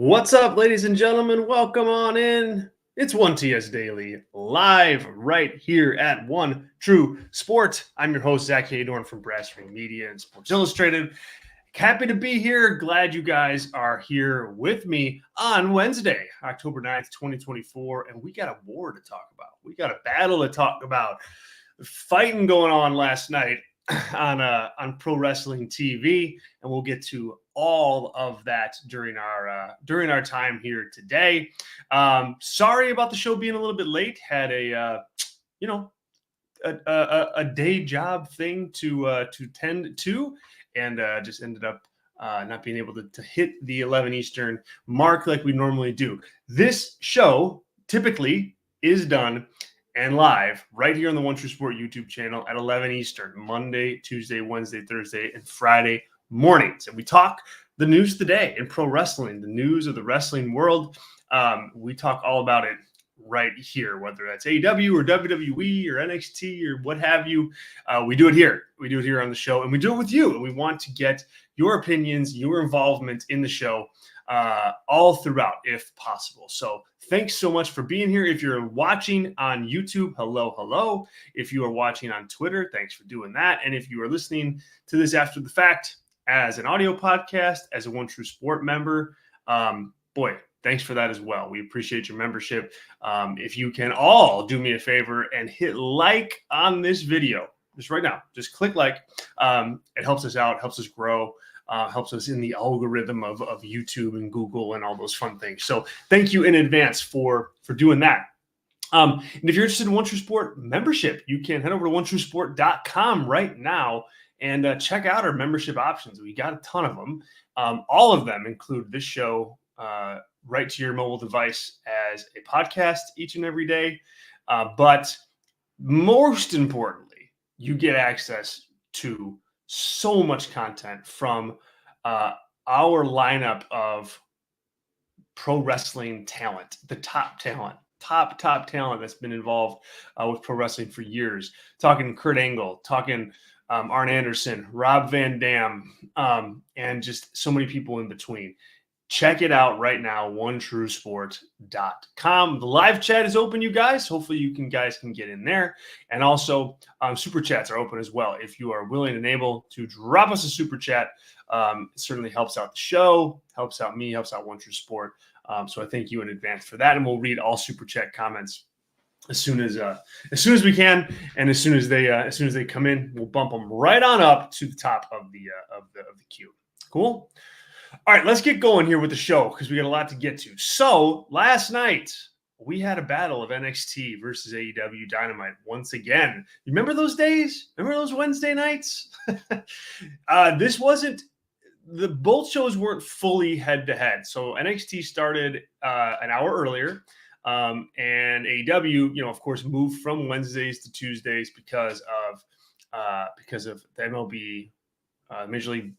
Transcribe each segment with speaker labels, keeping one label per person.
Speaker 1: What's up, ladies and gentlemen? Welcome on in. It's 1TS Daily, live right here at One True Sport. I'm your host, Zack Heydorn from Brass-Ring Media and Sports Illustrated. Happy to be here. Glad you guys are here with me on Wednesday, October 9th, 2024. And we got a war to talk about. We got a battle to talk about. Fighting going on last night on Pro Wrestling TV, and we'll get to all of that during our time here today. Sorry about the show being a little bit late. Had a day job thing to tend to, and just ended up not being able to hit the 11 Eastern mark like we normally do. This show typically is done and live right here on the One True Sport YouTube channel at 11 Eastern, Monday, Tuesday, Wednesday, Thursday, and Friday mornings. And we talk the news today in pro wrestling, the news of the wrestling world. We talk all about it right here, whether that's AEW or WWE or NXT or what have you. We do it here. We do it here on the show, and we do it with you. And we want to get your opinions, your involvement in the show all throughout, if possible. So thanks so much for being here. If you're watching on YouTube, hello. If you are watching on Twitter, thanks for doing that. And if you are listening to this after the fact as an audio podcast, as a One True Sport member, thanks for that as well. We appreciate your membership. If you can all do me a favor and hit like on this video, just right now, just click like. It helps us out, helps us grow. Helps us in the algorithm of YouTube and Google and all those fun things. So thank you in advance for doing that. And if you're interested in One True Sport membership, you can head over to onetruesport.com right now and check out our membership options. We got a ton of them. All of them include this show right to your mobile device as a podcast each and every day. But most importantly, you get access to so much content from our lineup of pro wrestling talent, the top talent that's been involved with pro wrestling for years. Talking Kurt Angle, talking Arn Anderson, Rob Van Dam, and just so many people in between. Check it out right now, onetruesport.com. The live chat is open, you guys. Hopefully you guys can get in there. And also super chats are open as well. If you are willing and able to drop us a super chat, it certainly helps out the show, helps out me, helps out One True Sport. So I thank you in advance for that. And we'll read all super chat comments as soon as we can, and as soon as they come in, we'll bump them right on up to the top of the queue. Cool. All right, let's get going here with the show because we got a lot to get to. So last night we had a battle of NXT versus AEW Dynamite once again. You remember those days? Remember those Wednesday nights? Both shows weren't fully head to head. So NXT started an hour earlier, and AEW, of course, moved from Wednesdays to Tuesdays because of the MLB. Major League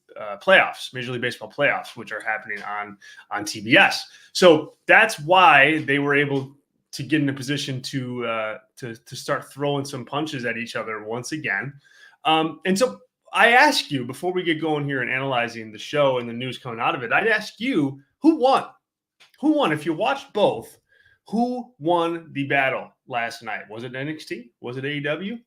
Speaker 1: Baseball playoffs, which are happening on TBS. So that's why they were able to get in a position to start throwing some punches at each other once again. And so I ask you, before we get going here and analyzing the show and the news coming out of it, I'd ask you, who won? Who won? If you watched both, who won the battle last night? Was it NXT? Was it AEW?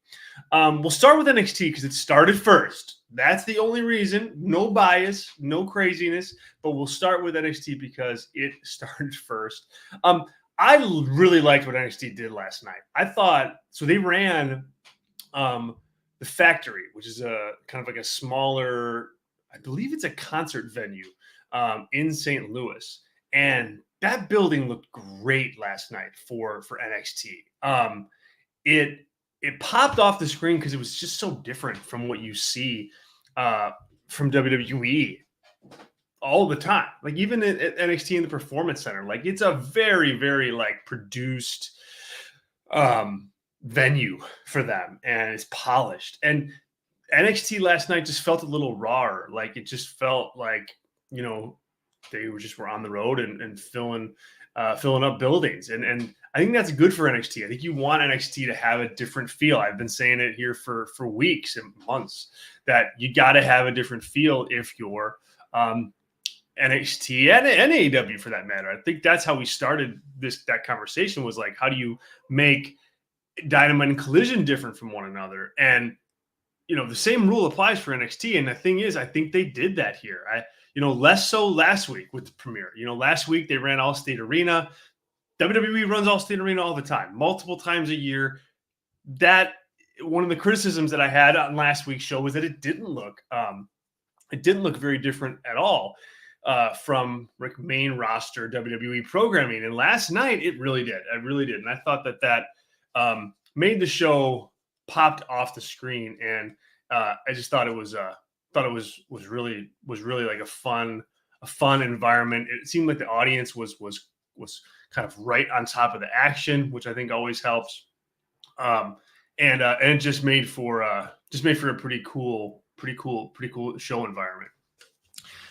Speaker 1: We'll start with NXT because it started first. That's the only reason. No bias, no craziness, but we'll start with NXT because it started first. I really liked what NXT did last night. I thought, so they ran the Factory, which is a kind of like a smaller, I believe it's a concert venue in St. Louis. And that building looked great last night for NXT. It popped off the screen because it was just so different from what you see from WWE all the time. Like even at NXT in the Performance Center, like it's a very, very like produced venue for them, and it's polished. And NXT last night just felt a little rawer. Like it just felt like, they were on the road and filling up buildings. And I think that's good for NXT. I think you want NXT to have a different feel. I've been saying it here for weeks and months that you got to have a different feel if you're NXT and AEW for that matter. I think that's how we started that conversation, was like, how do you make Dynamite and Collision different from one another? And the same rule applies for NXT. And the thing is, I think they did that here. Less so last week with the premiere. Last week they ran Allstate Arena. WWE runs Allstate Arena all the time, multiple times a year. That one of the criticisms that I had on last week's show was that it didn't look very different at all from like main roster WWE programming. And last night it really did. I really did. And I thought that made the show popped off the screen. And I just thought it was really like a fun environment. It seemed like the audience was kind of right on top of the action, which I think always helps. And it just made for a pretty cool show environment.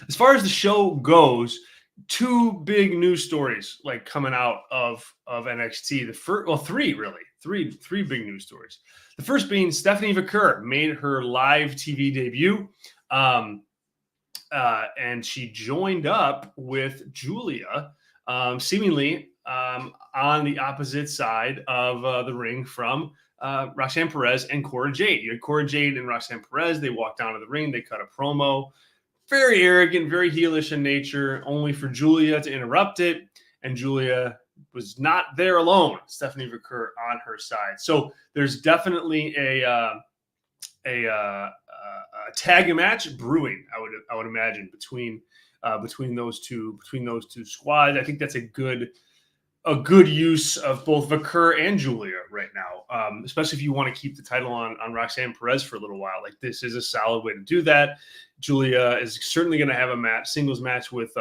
Speaker 1: As far as the show goes, two big news stories like coming out of NXT. Three big news stories. The first being Stephanie Vaquer made her live TV debut, and she joined up with Julia, seemingly on the opposite side of the ring from Roxanne Perez and Cora Jade. You had Cora Jade and Roxanne Perez. They walked down to the ring. They cut a promo. Very arrogant, very heelish in nature, only for Julia to interrupt it. And Julia was not there alone. Stephanie Vaquer on her side. So there's definitely a tag match brewing, I would imagine, between those two squads. I think that's a good use of both Vaquer and Julia right now, especially if you want to keep the title on Roxanne Perez for a little while. Like, this is a solid way to do that. Julia is certainly going to have a singles match with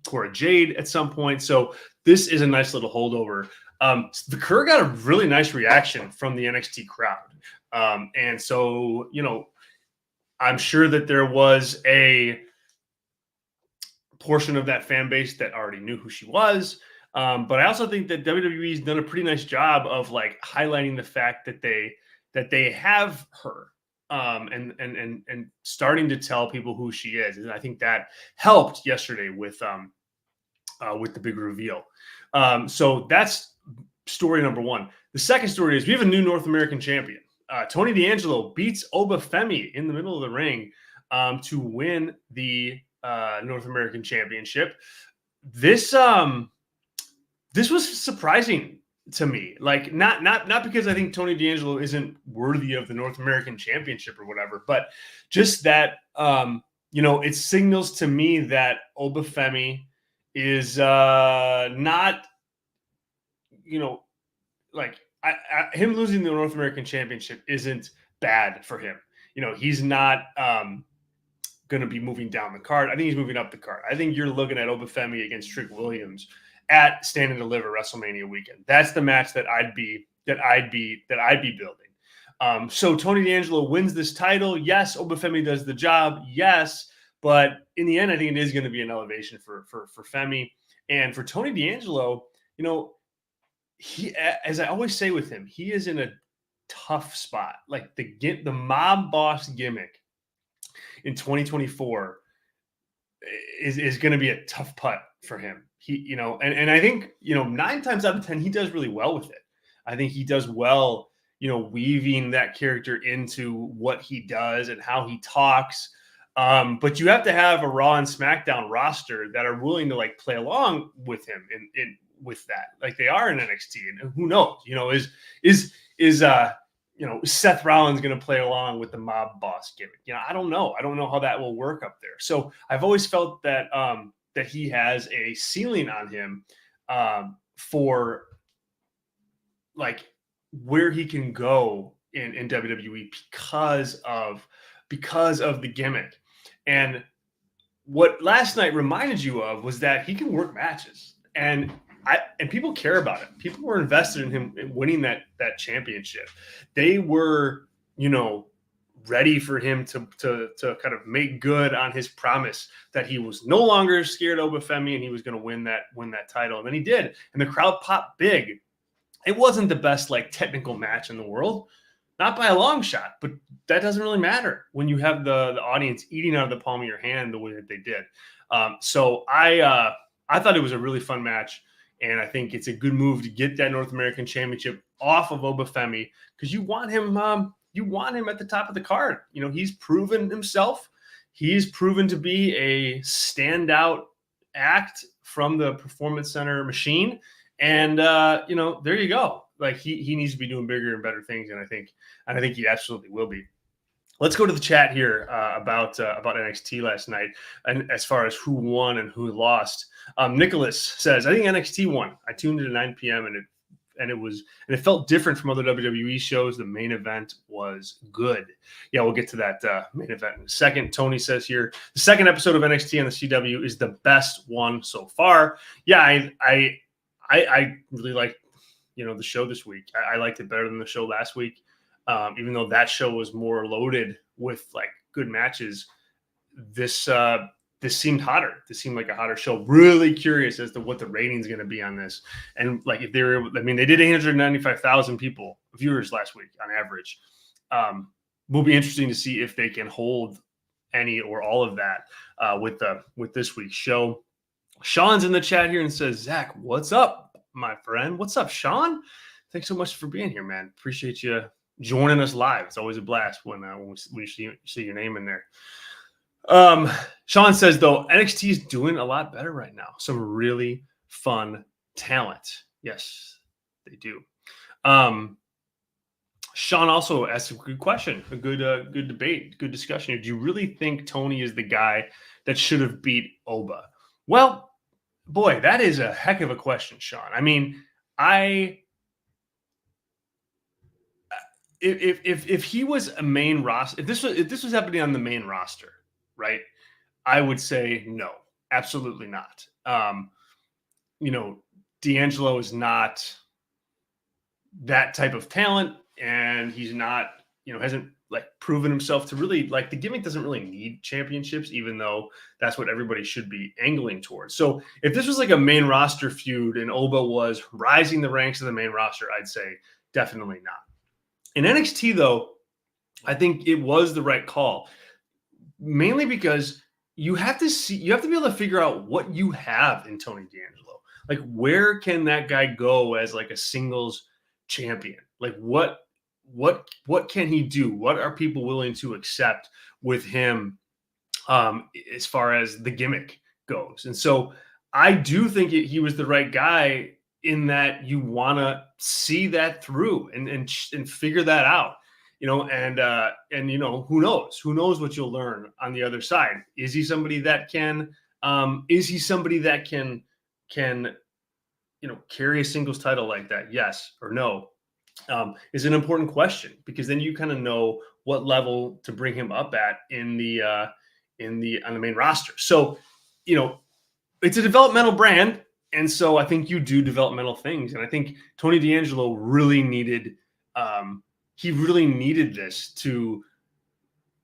Speaker 1: Cora Jade at some point. So this is a nice little holdover. Vaquer got a really nice reaction from the NXT crowd. And so, I'm sure that there was a portion of that fan base that already knew who she was. But I also think that WWE's done a pretty nice job of like highlighting the fact that they have her, and starting to tell people who she is. And I think that helped yesterday with the big reveal. So that's story number one. The second story is we have a new North American champion. Tony D'Angelo beats Oba Femi in the middle of the ring to win the North American Championship. This was surprising to me. Like, not because I think Tony D'Angelo isn't worthy of the North American Championship or whatever, but just that it signals to me that Oba Femi is not, like him losing the North American Championship isn't bad for him. He's not going to be moving down the card. I think he's moving up the card. I think you're looking at Oba Femi against Trick Williams at Stand and Deliver WrestleMania weekend. That's the match that I'd be building. So Tony D'Angelo wins this title. Yes, Oba Femi does the job. Yes, but in the end, I think it is going to be an elevation for Femi. And for Tony D'Angelo, he, as I always say with him, he is in a tough spot. Like the mob boss gimmick in 2024 is going to be a tough putt for him. He, and I think, 9 times out of 10, he does really well with it. I think he does well, weaving that character into what he does and how he talks. But you have to have a Raw and SmackDown roster that are willing to like play along with him with that, like they are in NXT. And who knows, is Seth Rollins going to play along with the mob boss gimmick? I don't know. I don't know how that will work up there. So I've always felt that that he has a ceiling on him for like where he can go in WWE because of the gimmick. And what last night reminded you of was that he can work matches, and people care about it. People were invested in him winning that championship. They were, ready for him to kind of make good on his promise that he was no longer scared of Oba Femi and he was going to win that title. And then he did, and the crowd popped big. It wasn't the best like technical match in the world, not by a long shot, but that doesn't really matter when you have the audience eating out of the palm of your hand the way that they did. So I thought it was a really fun match, and I think it's a good move to get that North American Championship off of Obafemi, because you want him at the top of the card. You know, he's proven himself. He's proven to be a standout act from the Performance Center machine. And there you go. Like he needs to be doing bigger and better things, and I think he absolutely will be. Let's go to the chat here about NXT last night, and as far as who won and who lost. Nicholas says, I think NXT won. I tuned in at 9 p.m. and it felt different from other WWE shows. The main event was good. Yeah, we'll get to that main event in a second. Tony says here, the second episode of NXT on the CW is the best one so far. Yeah, I really liked the show this week. I liked it better than the show last week. Even though that show was more loaded with like good matches, this seemed hotter. This seemed like a hotter show. Really curious as to what the rating's going to be on this. And like if they were able, they did 895,000 viewers last week on average. Will be interesting to see if they can hold any or all of that with this week's show. Sean's in the chat here and says, Zach, what's up, my friend? What's up, Sean? Thanks so much for being here, man. Appreciate you joining us live. It's always a blast when you see your name in there. Sean says, though, NXT is doing a lot better right now. Some really fun talent. Yes, they do. Sean also asked a good question, a good debate, good discussion here. Do you really think Tony is the guy that should have beat Oba? Well, boy, that is a heck of a question, Sean. I mean, if he was a main roster, if this was happening on the main roster, right, I would say no, absolutely not. D'Angelo is not that type of talent, and he's not, hasn't like proven himself to really, like, the gimmick doesn't really need championships, even though that's what everybody should be angling towards. So if this was like a main roster feud and Oba was rising the ranks of the main roster, I'd say definitely not. In NXT, though, I think it was the right call, mainly because you have to be able to figure out what you have in Tony D'Angelo. Like, where can that guy go as like a singles champion? Like, what can he do? What are people willing to accept with him as far as the gimmick goes? And so I do think he was the right guy, in that you want to see that through and figure that out, and who knows what you'll learn on the other side. Is he somebody that can carry a singles title like that? Yes or no? Is an important question, because then you kind of know what level to bring him up at on the main roster. So, it's a developmental brand. And so I think you do developmental things. And I think Tony D'Angelo really needed this to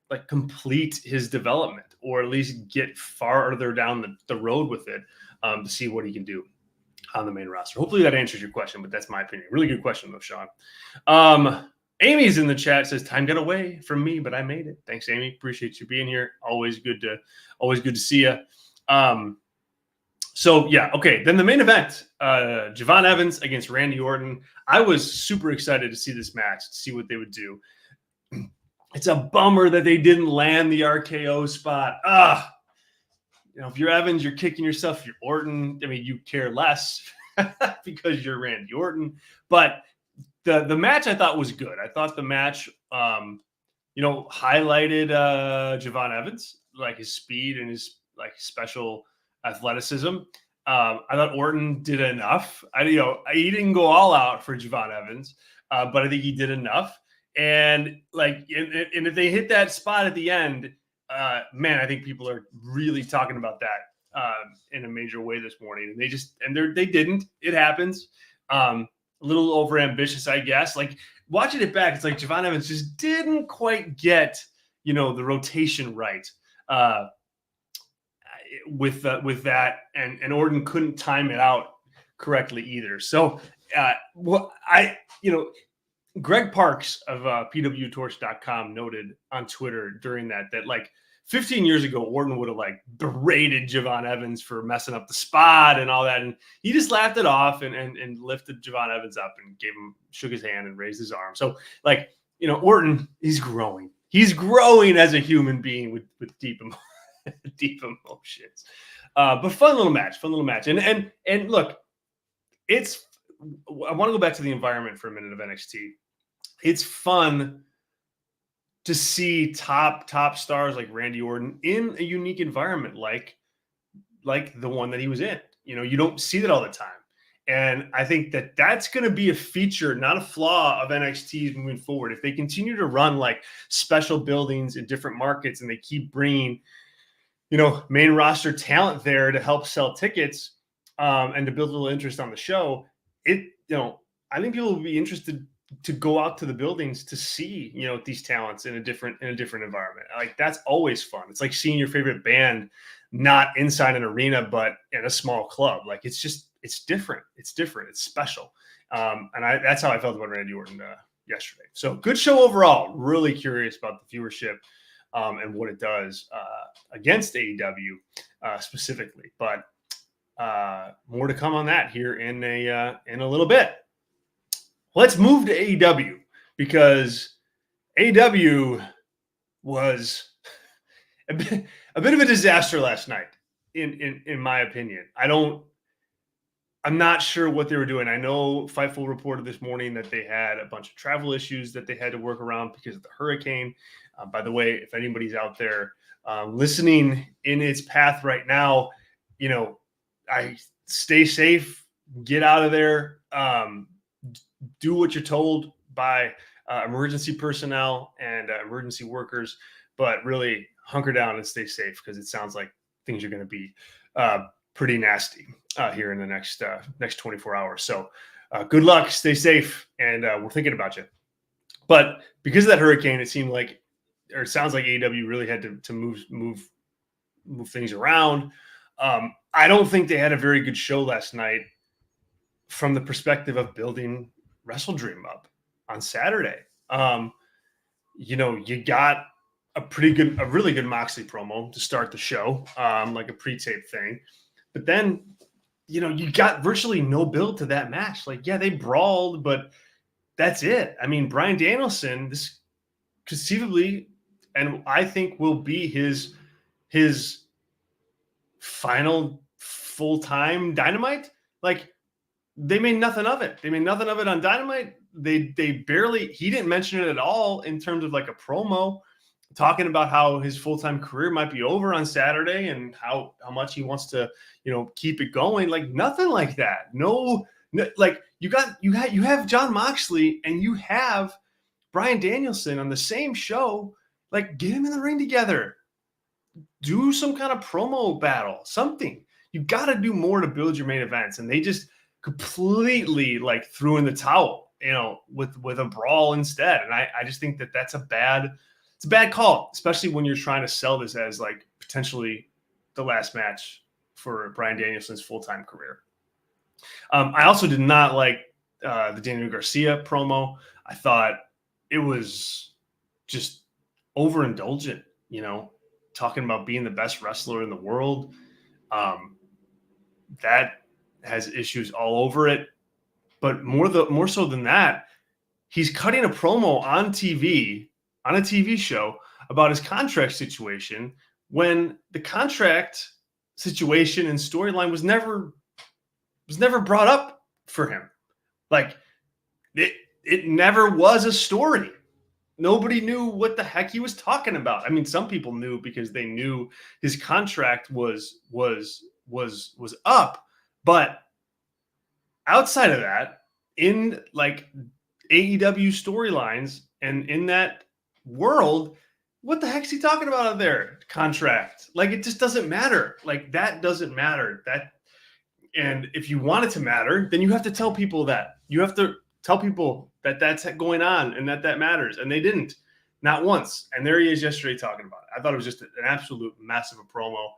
Speaker 1: like complete his development, or at least get farther down the road with it, to see what he can do on the main roster. Hopefully that answers your question, but that's my opinion. Really good question though, Sean. Amy's in the chat, says, time got away from me, but I made it. Thanks, Amy. Appreciate you being here. Always good to see you. So yeah, okay. Then the main event, Javon Evans against Randy Orton. I was super excited to see this match, to see what they would do. It's a bummer that they didn't land the RKO spot. If you're Evans, you're kicking yourself. If you're Orton, you care less because you're Randy Orton. But the match I thought was good. I thought the match, highlighted Javon Evans, like his speed and his like special athleticism. I thought Orton did enough. He didn't go all out for Javon Evans, but I think he did enough. And like, and if they hit that spot at the end, man, I think people are really talking about that in a major way this morning. And they didn't. It happens. A little over ambitious, I guess. Like, watching it back, it's like Javon Evans just didn't quite get the rotation right. With that, and Orton couldn't time it out correctly either. So Greg Parks of pwtorch.com noted on Twitter during that like 15 years ago, Orton would have like berated Javon Evans for messing up the spot and all that. And he just laughed it off and lifted Javon Evans up and shook his hand and raised his arm. So like, Orton, he's growing. He's growing as a human being with deep emotions. But fun little match. And look, I want to go back to the environment for a minute of NXT. It's fun to see top stars like Randy Orton in a unique environment like the one that he was in. You don't see that all the time. And I think that that's going to be a feature, not a flaw of NXT moving forward. If they continue to run like special buildings in different markets and they keep bringing, main roster talent there to help sell tickets and to build a little interest on the show, I think people will be interested to go out to the buildings to see, these talents in a different environment. Like that's always fun. It's like seeing your favorite band not inside an arena, but in a small club. Like it's different. It's different. It's special. And that's how I felt about Randy Orton yesterday. So good show overall. Really curious about the viewership and what it does against AEW specifically. But more to come on that here in a little bit. Let's move to AEW because AEW was a bit of a disaster last night, in my opinion. I'm not sure what they were doing. I know Fightful reported this morning that they had a bunch of travel issues that they had to work around because of the hurricane. By the way, if anybody's out there listening in its path right now, I stay safe, get out of there. Do what you're told by emergency personnel and emergency workers, but really hunker down and stay safe because it sounds like things are going to be pretty nasty here in the next 24 hours. So good luck, stay safe, and we're thinking about you. But because of that hurricane, it sounds like AEW really had to move things around. I don't think they had a very good show last night from the perspective of building WrestleDream up on Saturday. You got a really good Moxley promo to start the show, like a pre-tape thing. But then, you got virtually no build to that match. Like, yeah, they brawled, but that's it. I mean, Bryan Danielson, this conceivably, and I think will be his final full-time Dynamite. Like, they made nothing of it. They made nothing of it on Dynamite. He didn't mention it at all in terms of like a promo talking about how his full-time career might be over on Saturday and how much he wants to, keep it going. Like nothing like that. No, like you have Jon Moxley and you have Bryan Danielson on the same show. Like get him in the ring together. Do some kind of promo battle, something. You got to do more to build your main events. And they just completely like threw in the towel, with a brawl instead. And I just think that's a bad call, especially when you're trying to sell this as like potentially the last match for Bryan Danielson's full-time career. I also did not like the Daniel Garcia promo. I thought it was just overindulgent, talking about being the best wrestler in the world. That has issues all over it. But more so than that, he's cutting a promo on TV, on a TV show about his contract situation when the contract situation and storyline was never brought up for him. Like it never was a story. Nobody knew what the heck he was talking about. I mean, some people knew because they knew his contract was up, but outside of that, in like AEW storylines and in that world, what the heck's he talking about out there? Contract. Like it just doesn't matter. Like that doesn't matter. And if you want it to matter, then you have to tell people that. You have to tell people that that's going on and that matters. And they didn't, not once. And there he is yesterday talking about it. I thought it was just an absolute mess of a promo.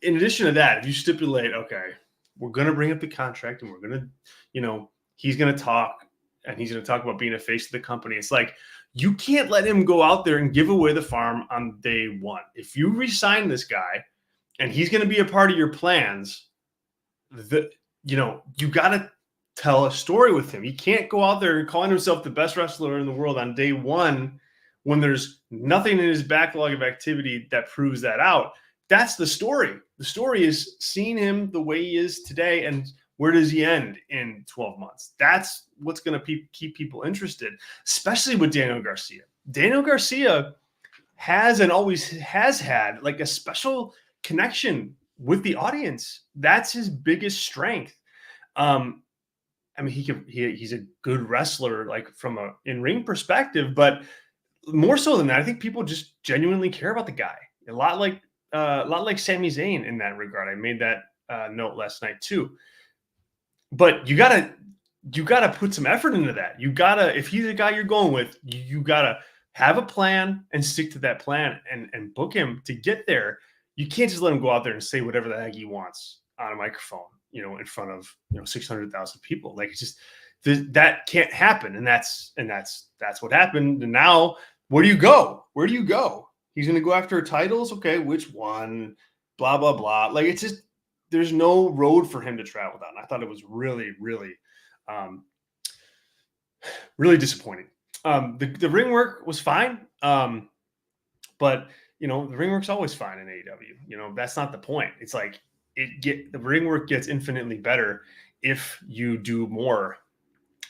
Speaker 1: In addition to that, if you stipulate, okay, we're going to bring up the contract and we're going to, he's going to talk and he's going to talk about being a face of the company. It's like, you can't let him go out there and give away the farm on day one. If you re-sign this guy and he's going to be a part of your plans, you got to tell a story with him. He can't go out there calling himself the best wrestler in the world on day one when there's nothing in his backlog of activity that proves that out. That's the story. The story is seeing him the way he is today, and where does he end in 12 months? That's what's going to keep people interested, especially with Daniel Garcia. Daniel Garcia has and always has had like a special connection with the audience. That's his biggest strength. I mean, he's a good wrestler, like from a in-ring perspective, but more so than that, I think people just genuinely care about the guy. A lot like Sami Zayn in that regard. I made that note last night too. But you gotta put some effort into that. You gotta, if he's the guy you're going with, you gotta have a plan and stick to that plan and book him to get there. You can't just let him go out there and say whatever the heck he wants on a microphone, in front of 600,000 people. Like, it's just that can't happen, and that's what happened. And now, where do you go? Where do you go? He's going to go after titles. Okay, which one? Blah blah blah. Like, it's just, there's no road for him to travel down. I thought it was really, really, really disappointing. The ring work was fine, but the ring work's always fine in AEW. That's not the point. It's like the ring work gets infinitely better if you do more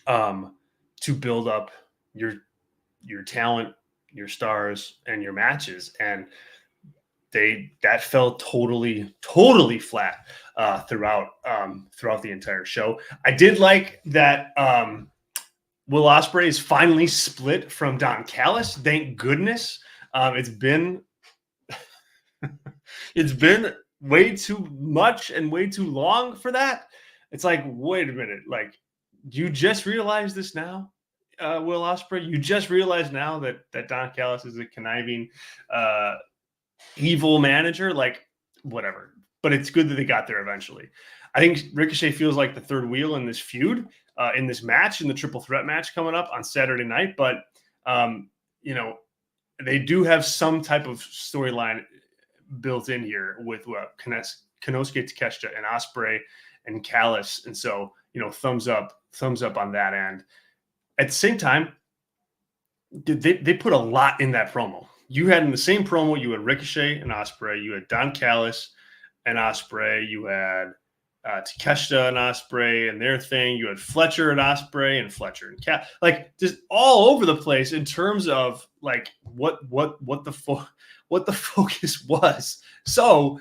Speaker 1: to build up your talent, your stars, and your matches. And that fell totally flat throughout the entire show. I did like that Will Ospreay is finally split from Don Callis. Thank goodness. It's been way too much and way too long for that. It's like, wait a minute, like, you just realized this now, Will Ospreay? You just realized now that Don Callis is a conniving, evil manager? Like, whatever. But it's good that they got there eventually. I think Ricochet feels like the third wheel in this feud, in this match, in the triple threat match coming up on Saturday night. But, they do have some type of storyline built in here with Konosuke Takeshita and Ospreay and Callis. And so, thumbs up on that end. At the same time, they put a lot in that promo. You had in the same promo, you had Ricochet and Ospreay, you had Don Callis and Ospreay, you had Takeshita and Ospreay and their thing, you had Fletcher and Ospreay and Fletcher and Cal, like, just all over the place in terms of like what the focus was. So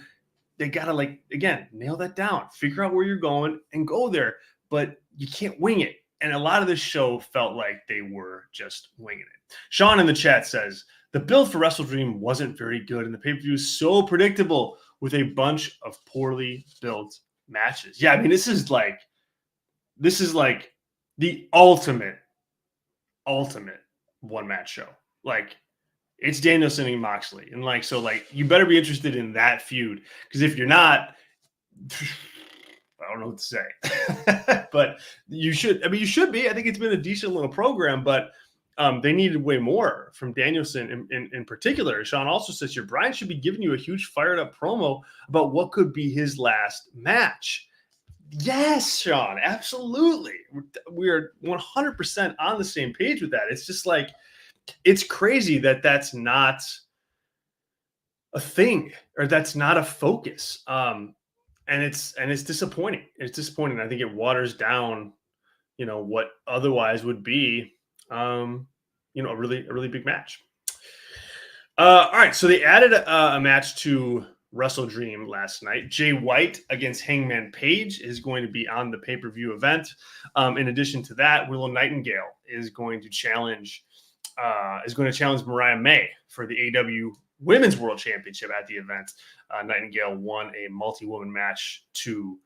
Speaker 1: they gotta, like, again, nail that down, figure out where you're going and go there, but you can't wing it. And a lot of this show felt like they were just winging it. Sean in the chat says, the build for WrestleDream wasn't very good, and the pay-per-view is so predictable with a bunch of poorly built matches. Yeah, I mean, this is like the ultimate one-match show. Like, it's Danielson and Moxley. And like, so like, you better be interested in that feud, because if you're not, I don't know what to say. But you should be. I think it's been a decent little program, but they needed way more from Danielson in particular. Sean also says here, Brian should be giving you a huge fired up promo about what could be his last match. Yes, Sean, absolutely. We are 100% on the same page with that. It's just like, it's crazy that that's not a thing, or that's not a focus. And it's disappointing. It's disappointing. I think it waters down, what otherwise would be, a really big match. All right. So they added a match to Wrestle Dream last night. Jay White against Hangman Page is going to be on the pay-per-view event. In addition to that, Willow Nightingale is going to challenge Mariah May for the AEW Women's World Championship at the event. Nightingale won a multi-woman match to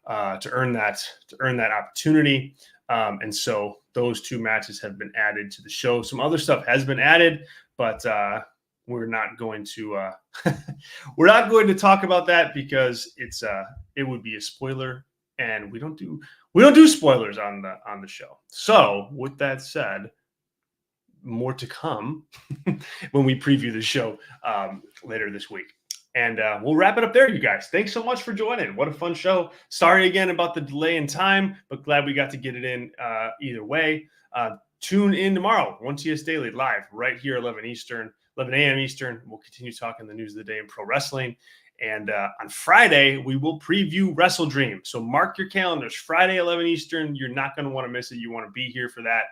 Speaker 1: earn that opportunity. And so those two matches have been added to the show. Some other stuff has been added, but we're not going to talk about that because it would be a spoiler and we don't do spoilers on the show. So with that said, more to come when we preview the show later this week. And we'll wrap it up there, you guys. Thanks so much for joining. What a fun show. Sorry again about the delay in time, but glad we got to get it in either way. Tune in tomorrow, 1TS Daily, live right here, 11 a.m. Eastern. We'll continue talking the news of the day in pro wrestling. And on Friday, we will preview Wrestle Dream. So mark your calendars. Friday, 11 Eastern. You're not going to want to miss it. You want to be here for that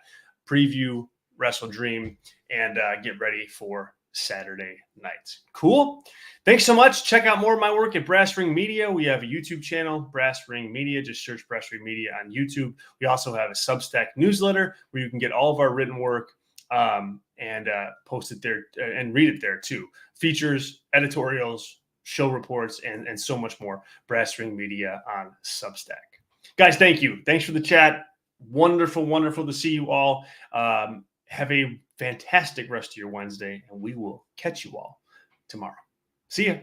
Speaker 1: preview Wrestle Dream and get ready for Saturday night. Cool. Thanks so much. Check out more of my work at Brass Ring Media. We have a YouTube channel, Brass Ring Media. Just search Brass Ring Media on YouTube. We also have a Substack newsletter where you can get all of our written work and post it there and read it there too. Features, editorials, show reports, and so much more. Brass Ring Media on Substack. Guys, thank you. Thanks for the chat. Wonderful, wonderful to see you all. Have a fantastic rest of your Wednesday, and we will catch you all tomorrow. See ya.